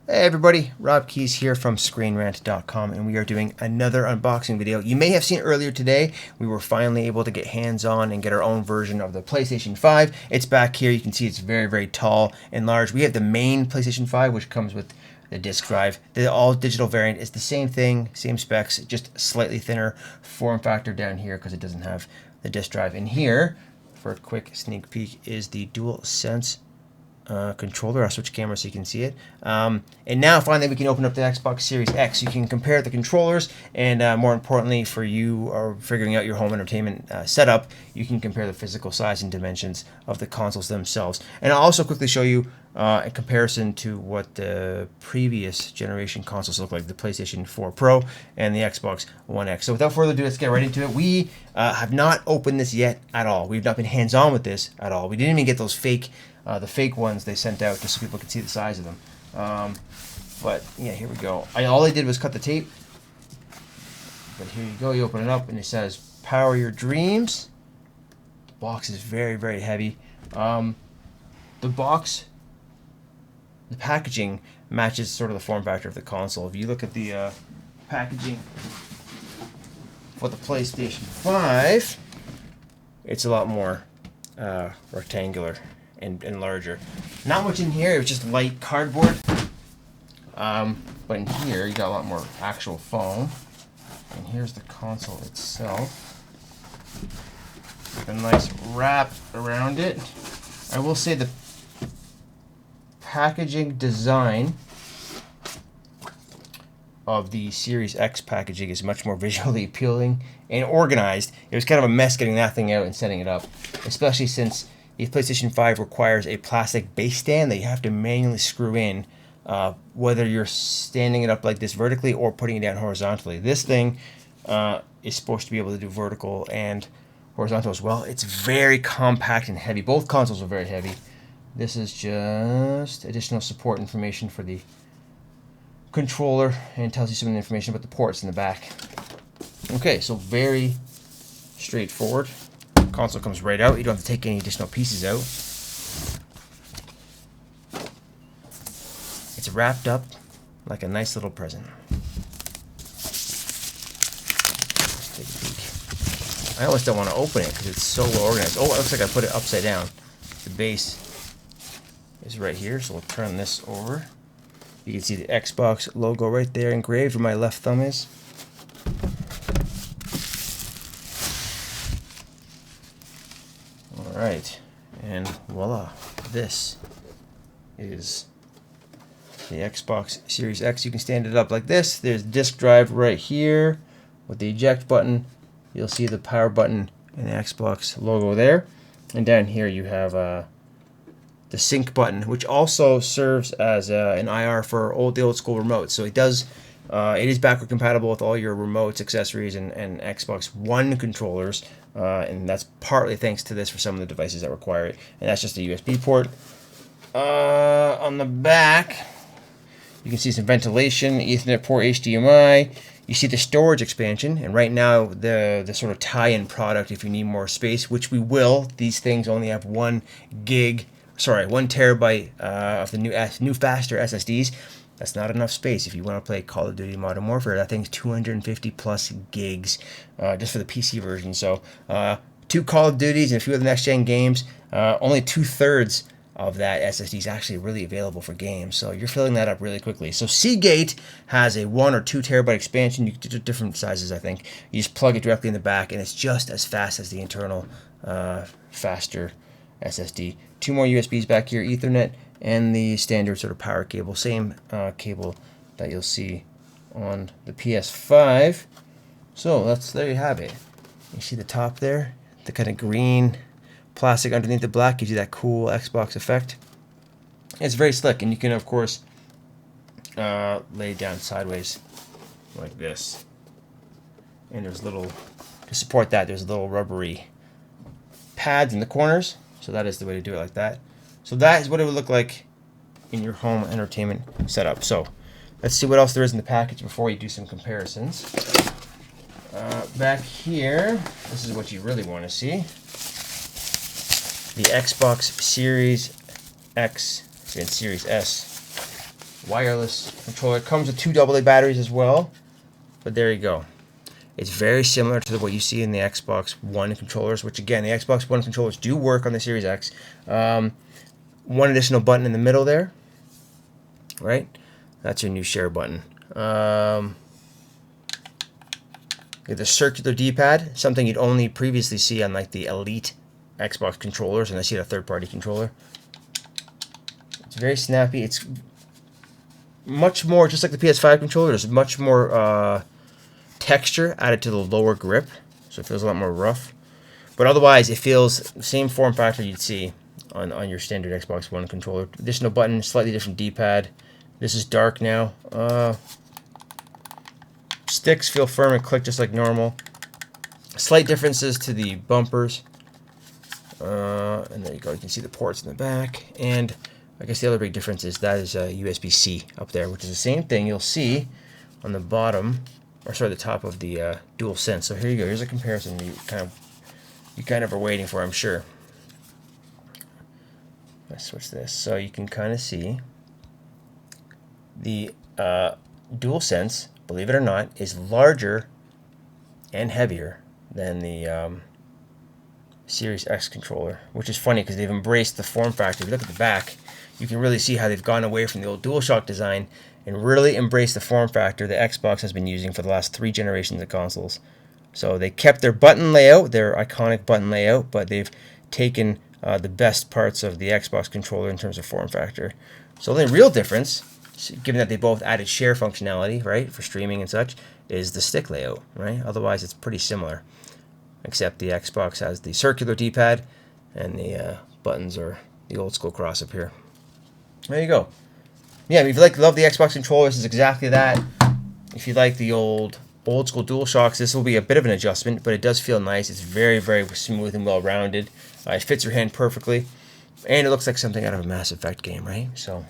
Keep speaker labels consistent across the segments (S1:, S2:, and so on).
S1: Hey everybody, Rob Keys here from ScreenRant.com, and we are doing another unboxing video. You may have seen earlier today, we were finally able to get hands-on and get our own version of the PlayStation 5. It's back here. You can see it's very, very tall and large. We have the main PlayStation 5, which comes with the disc drive. The all-digital variant is the same thing, same specs, just slightly thinner form factor down here because it doesn't have the disc drive. And here, for a quick sneak peek, is the DualSense controller. I'll switch cameras so you can see it. And now finally we can open up the Xbox Series X. You can compare the controllers, and more importantly for you or figuring out your home entertainment setup, you can compare the physical size and dimensions of the consoles themselves. And I'll also quickly show you a comparison to what the previous generation consoles look like, the PlayStation 4 Pro and the Xbox One X. So without further ado, let's get right into it. We have not opened this yet at all. We've not been hands-on with this at all. We didn't even get those the fake ones they sent out just so people could see the size of them. But yeah, here we go. All I did was cut the tape. But here you go. You open it up and it says "Power Your Dreams." The box is very, very heavy. The packaging matches sort of the form factor of the console. If you look at the packaging for the PlayStation 5, it's a lot more rectangular and larger. Not much in here. It was just light cardboard. But in here, you got a lot more actual foam. And here's the console itself. A nice wrap around it. I will say the packaging design of the Series X packaging is much more visually appealing and organized. It was kind of a mess getting that thing out and setting it up, especially since the PlayStation 5 requires a plastic base stand that you have to manually screw in, whether you're standing it up like this vertically or putting it down horizontally. This thing is supposed to be able to do vertical and horizontal as well. It's very compact and heavy. Both consoles are very heavy. This is just additional support information for the controller and tells you some of the information about the ports in the back. Okay, so very straightforward. Console comes right out. You don't have to take any additional pieces out. It's wrapped up like a nice little present. Let's take a peek. I almost don't want to open it because it's so well organized. Oh, it looks like I put it upside down. The base is right here, so we'll turn this over. You can see the Xbox logo right there engraved where my left thumb is. Alright, and voila, this is the Xbox Series X. You can stand it up like this. There's disk drive right here with the eject button. You'll see the power button and the Xbox logo there. And down here you have the sync button, which also serves as an IR for the old school remotes. So it does. It is backward compatible with all your remotes, accessories, and Xbox One controllers, and that's partly thanks to this for some of the devices that require it. And that's just a USB port. On the back, you can see some ventilation, Ethernet port, HDMI. You see the storage expansion, and right now the sort of tie-in product, if you need more space, which we will. These things only have 1 terabyte of the new faster SSDs. That's not enough space if you want to play Call of Duty Modern Warfare. That thing's 250 plus gigs just for the PC version. So 2 Call of Duties and a few of the next-gen games, only 2/3 of that SSD is actually really available for games. So you're filling that up really quickly. So Seagate has a 1 or 2 terabyte expansion. You can do different sizes, I think. You just plug it directly in the back, and it's just as fast as the internal faster SSD. 2 more USBs back here, Ethernet, and the standard sort of power cable, same cable that you'll see on the PS5. So there you have it. You see the top there, the kind of green plastic underneath the black gives you that cool Xbox effect. It's very slick, and you can of course lay it down sideways like this. And there's little, to support that, there's little rubbery pads in the corners. So that is the way to do it, like that. So that is what it would look like in your home entertainment setup. So let's see what else there is in the package before we do some comparisons. Back here, this is what you really want to see. The Xbox Series X and Series S wireless controller. It comes with 2 AA batteries as well, but there you go. It's very similar to what you see in the Xbox One controllers, which again, the Xbox One controllers do work on the Series X. One additional button in the middle there, right? That's your new share button. Get the circular D-pad, something you'd only previously see on like the Elite Xbox controllers, and I see a third-party controller. It's very snappy. It's much more, just like the PS5 controller, there's much more texture added to the lower grip, so it feels a lot more rough. But otherwise, it feels the same form factor you'd see on your standard Xbox One controller. Additional button, slightly different D-pad. This is dark now. Sticks feel firm and click just like normal. Slight differences to the bumpers. And there you go. You can see the ports in the back. And I guess the other big difference is that is USB-C up there, which is the same thing you'll see on the bottom, or sorry, the top of the DualSense. So here you go. Here's a comparison you kind of are waiting for, I'm sure. Let's switch this so you can kind of see the DualSense, believe it or not, is larger and heavier than the Series X controller, which is funny because they've embraced the form factor. If you look at the back, you can really see how they've gone away from the old DualShock design and really embraced the form factor the Xbox has been using for the last 3 generations of consoles. So they kept their button layout, their iconic button layout, but they've taken the best parts of the Xbox controller in terms of form factor. So the real difference, given that they both added share functionality, right, for streaming and such, is the stick layout, right? Otherwise, it's pretty similar, except the Xbox has the circular D-pad and the buttons are the old school cross up here. There you go. Yeah, if you love the Xbox controller, this is exactly that. If you like the old school DualShocks, this will be a bit of an adjustment, but it does feel nice. It's very, very smooth and well-rounded. It fits your hand perfectly, and it looks like something out of a Mass Effect game, right? So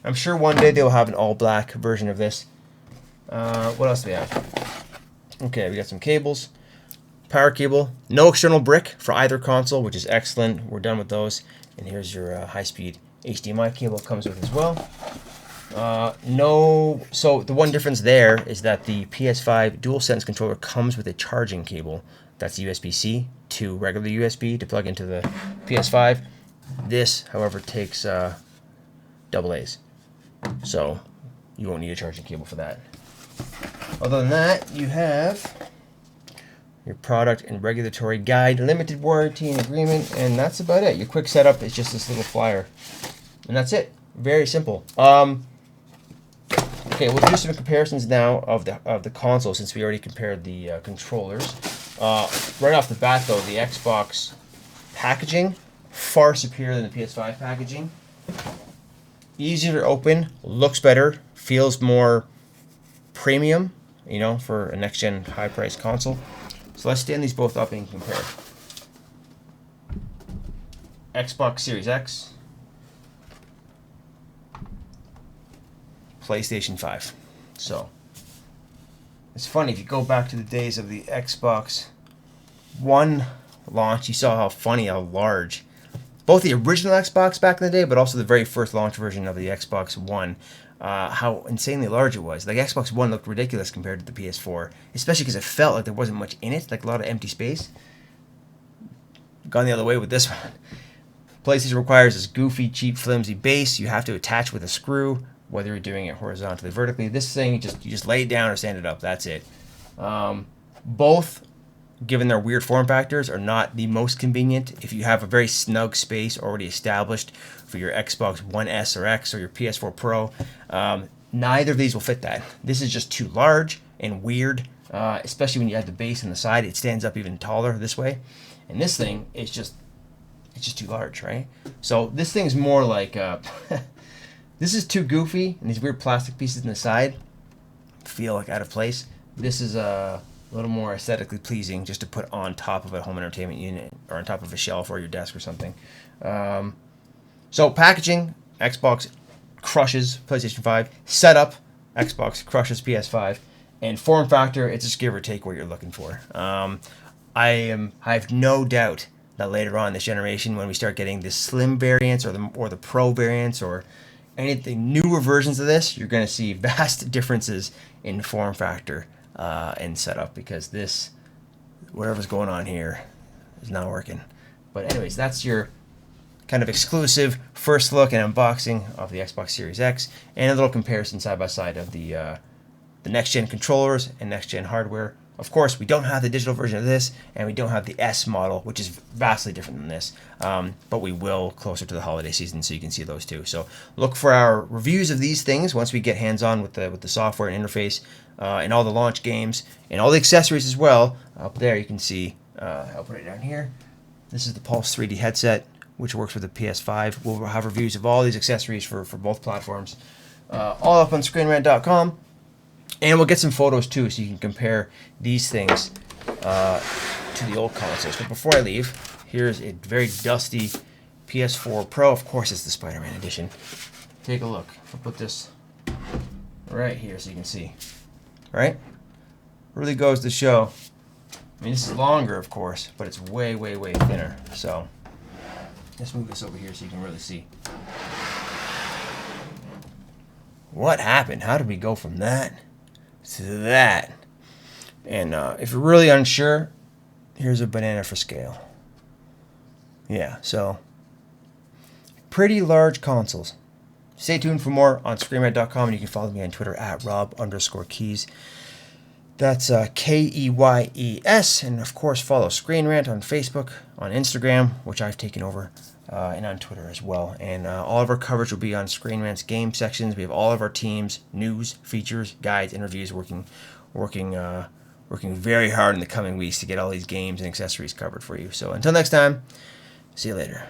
S1: I'm sure one day they'll have an all-black version of this. What else do we have? Okay, we got some cables. Power cable. No external brick for either console, which is excellent. We're done with those. And here's your high-speed HDMI cable it comes with as well. So the one difference there is that the PS5 DualSense controller comes with a charging cable. That's USB-C to regular USB to plug into the PS5. This, however, takes AA's. So you won't need a charging cable for that. Other than that, you have your product and regulatory guide, limited warranty and agreement, and that's about it. Your quick setup is just this little flyer. And that's it. Very simple. Okay, we'll do some comparisons now of the console since we already compared the controllers. Right off the bat, though, the Xbox packaging far superior than the PS5 packaging. Easier to open, looks better, feels more premium, you know, for a next-gen high-priced console. So let's stand these both up and compare. Xbox Series X, PlayStation 5. So it's funny, if you go back to the days of the Xbox One launch, you saw how large both the original Xbox back in the day, but also the very first launch version of the Xbox One, how insanely large it was. Like, Xbox One looked ridiculous compared to the PS4, especially because it felt like there wasn't much in it, like a lot of empty space. Gone the other way with this one. PlayStation requires this goofy, cheap, flimsy base you have to attach with a screw, whether you're doing it horizontally or vertically. This thing, you just lay it down or stand it up. That's it. Both, given their weird form factors, are not the most convenient. If you have a very snug space already established for your Xbox One S or X or your PS4 Pro, neither of these will fit that. This is just too large and weird, especially when you have the base on the side. It stands up even taller this way. And this thing is just too large, right? So this thing's more like... this is too goofy, and these weird plastic pieces on the side feel like out of place. This is a little more aesthetically pleasing just to put on top of a home entertainment unit or on top of a shelf or your desk or something. So packaging, Xbox crushes PlayStation 5. Setup, Xbox crushes PS5. And form factor, it's just give or take what you're looking for. I have no doubt that later on this generation, when we start getting the slim variants or the Pro variants, or anything newer versions of this, you're going to see vast differences in form factor and setup, because this, whatever's going on here, is not working. But anyways, that's your kind of exclusive first look and unboxing of the Xbox Series X, and a little comparison side by side of the next-gen controllers and next-gen hardware. Of course, we don't have the digital version of this, and we don't have the S model, which is vastly different than this, but we will closer to the holiday season, so you can see those too. So look for our reviews of these things once we get hands-on with the software and interface, and all the launch games, and all the accessories as well. Up there you can see, I'll put it down here. This is the Pulse 3D headset, which works with the PS5. We'll have reviews of all these accessories for both platforms, all up on ScreenRant.com. And we'll get some photos too, so you can compare these things to the old consoles. But before I leave, here's a very dusty PS4 Pro. Of course, it's the Spider-Man edition. Take a look. I'll put this right here so you can see. Right? Really goes to show. I mean, this is longer, of course, but it's way, way, way thinner. So let's move this over here so you can really see. What happened? How did we go from that to that? And if you're really unsure, here's a banana for scale. Yeah, so pretty large consoles. Stay tuned for more on ScreenRant.com, and you can follow me on Twitter at Rob_Keys. That's Keyes, and of course follow Screen Rant on Facebook, on Instagram, which I've taken over, and on Twitter as well. And all of our coverage will be on Screen Rant's game sections. We have all of our teams, news, features, guides, interviews, working very hard in the coming weeks to get all these games and accessories covered for you. So until next time, see you later.